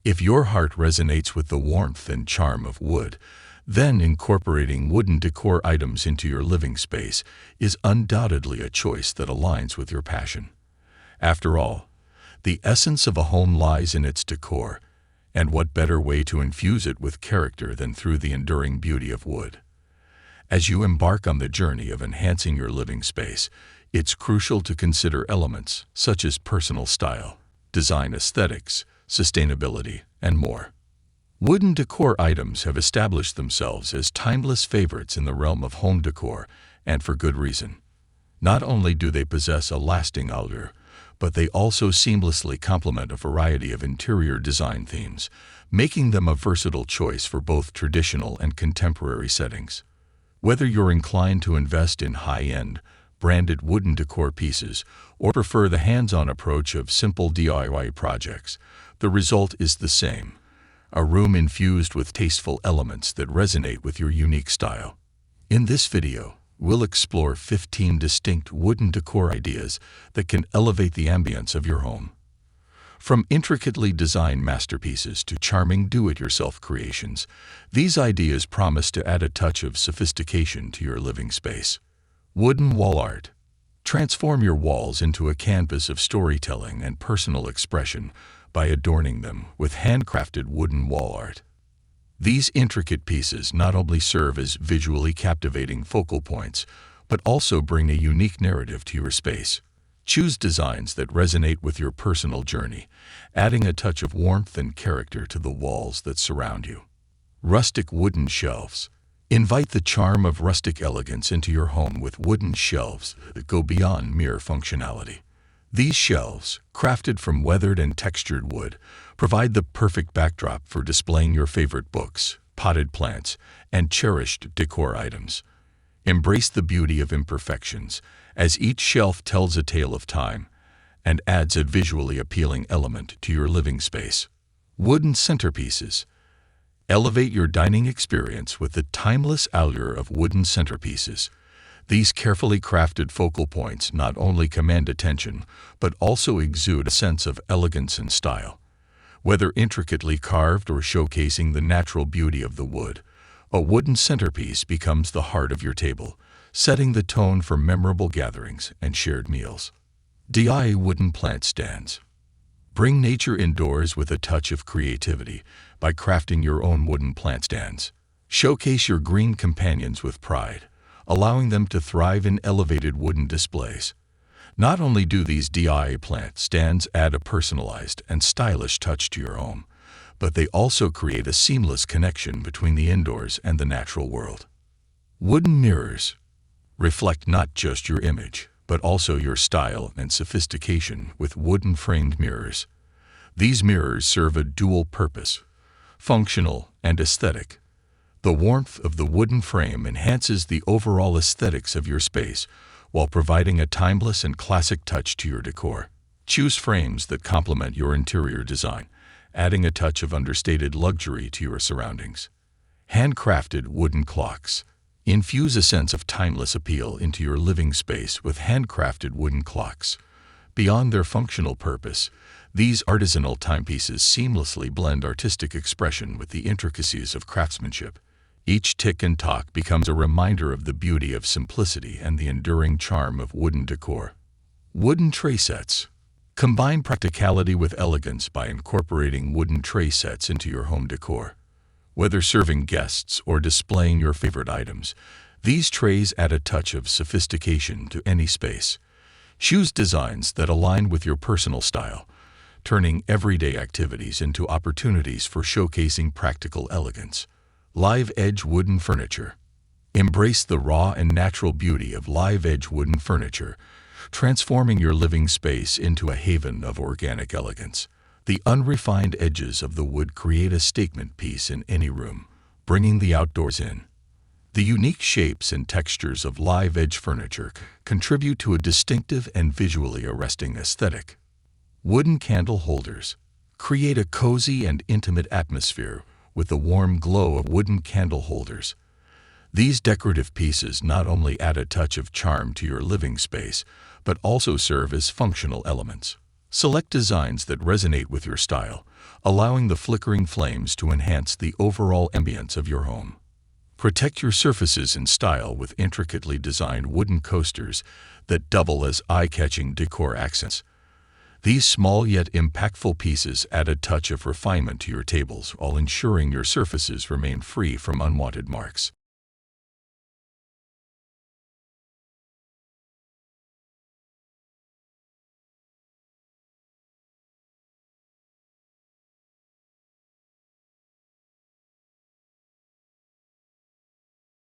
If your heart resonates with the warmth and charm of wood, then incorporating wooden decor items into your living space is undoubtedly a choice that aligns with your passion. After all, the essence of a home lies in its decor, and what better way to infuse it with character than through the enduring beauty of wood? As you embark on the journey of enhancing your living space, it's crucial to consider elements such as personal style, design aesthetics, sustainability, and more. Wooden decor items have established themselves as timeless favorites in the realm of home decor, and for good reason. Not only do they possess a lasting allure, but they also seamlessly complement a variety of interior design themes, making them a versatile choice for both traditional and contemporary settings. Whether you're inclined to invest in high-end, branded wooden decor pieces or prefer the hands-on approach of simple DIY projects, the result is the same: a room infused with tasteful elements that resonate with your unique style. In this video, we'll explore 15 distinct wooden decor ideas that can elevate the ambience of your home. From intricately designed masterpieces to charming do-it-yourself creations, these ideas promise to add a touch of sophistication to your living space. Wooden wall art. Transform your walls into a canvas of storytelling and personal expression by adorning them with handcrafted wooden wall art. These intricate pieces not only serve as visually captivating focal points, but also bring a unique narrative to your space. Choose designs that resonate with your personal journey, adding a touch of warmth and character to the walls that surround you. Rustic wooden shelves. Invite the charm of rustic elegance into your home with wooden shelves that go beyond mere functionality. These shelves, crafted from weathered and textured wood, provide the perfect backdrop for displaying your favorite books, potted plants, and cherished decor items. Embrace the beauty of imperfections, as each shelf tells a tale of time and adds a visually appealing element to your living space. Wooden centerpieces. Elevate your dining experience with the timeless allure of wooden centerpieces. These carefully crafted focal points not only command attention, but also exude a sense of elegance and style. Whether intricately carved or showcasing the natural beauty of the wood, a wooden centerpiece becomes the heart of your table, setting the tone for memorable gatherings and shared meals. DIY wooden plant stands. Bring nature indoors with a touch of creativity by crafting your own wooden plant stands. Showcase your green companions with pride, allowing them to thrive in elevated wooden displays. Not only do these DIY plant stands add a personalized and stylish touch to your home, but they also create a seamless connection between the indoors and the natural world. Wooden mirrors. Reflect not just your image, but also your style and sophistication with wooden framed mirrors. These mirrors serve a dual purpose: functional and aesthetic. The warmth of the wooden frame enhances the overall aesthetics of your space, while providing a timeless and classic touch to your decor. Choose frames that complement your interior design, adding a touch of understated luxury to your surroundings. Handcrafted wooden clocks. Infuse a sense of timeless appeal into your living space with handcrafted wooden clocks. Beyond their functional purpose, these artisanal timepieces seamlessly blend artistic expression with the intricacies of craftsmanship. Each tick and tock becomes a reminder of the beauty of simplicity and the enduring charm of wooden decor. Wooden tray sets. Combine practicality with elegance by incorporating wooden tray sets into your home decor. Whether serving guests or displaying your favorite items, these trays add a touch of sophistication to any space. Choose designs that align with your personal style, turning everyday activities into opportunities for showcasing practical elegance. Live edge wooden furniture. Embrace the raw and natural beauty of live edge wooden furniture, transforming your living space into a haven of organic elegance. The unrefined edges of the wood create a statement piece in any room, bringing the outdoors in. The unique shapes and textures of live edge furniture contribute to a distinctive and visually arresting aesthetic. Wooden candle holders. Create a cozy and intimate atmosphere with the warm glow of wooden candle holders. These decorative pieces not only add a touch of charm to your living space, but also serve as functional elements. Select designs that resonate with your style, allowing the flickering flames to enhance the overall ambience of your home. Protect your surfaces in style with intricately designed wooden coasters that double as eye-catching decor accents. These small yet impactful pieces add a touch of refinement to your tables while ensuring your surfaces remain free from unwanted marks.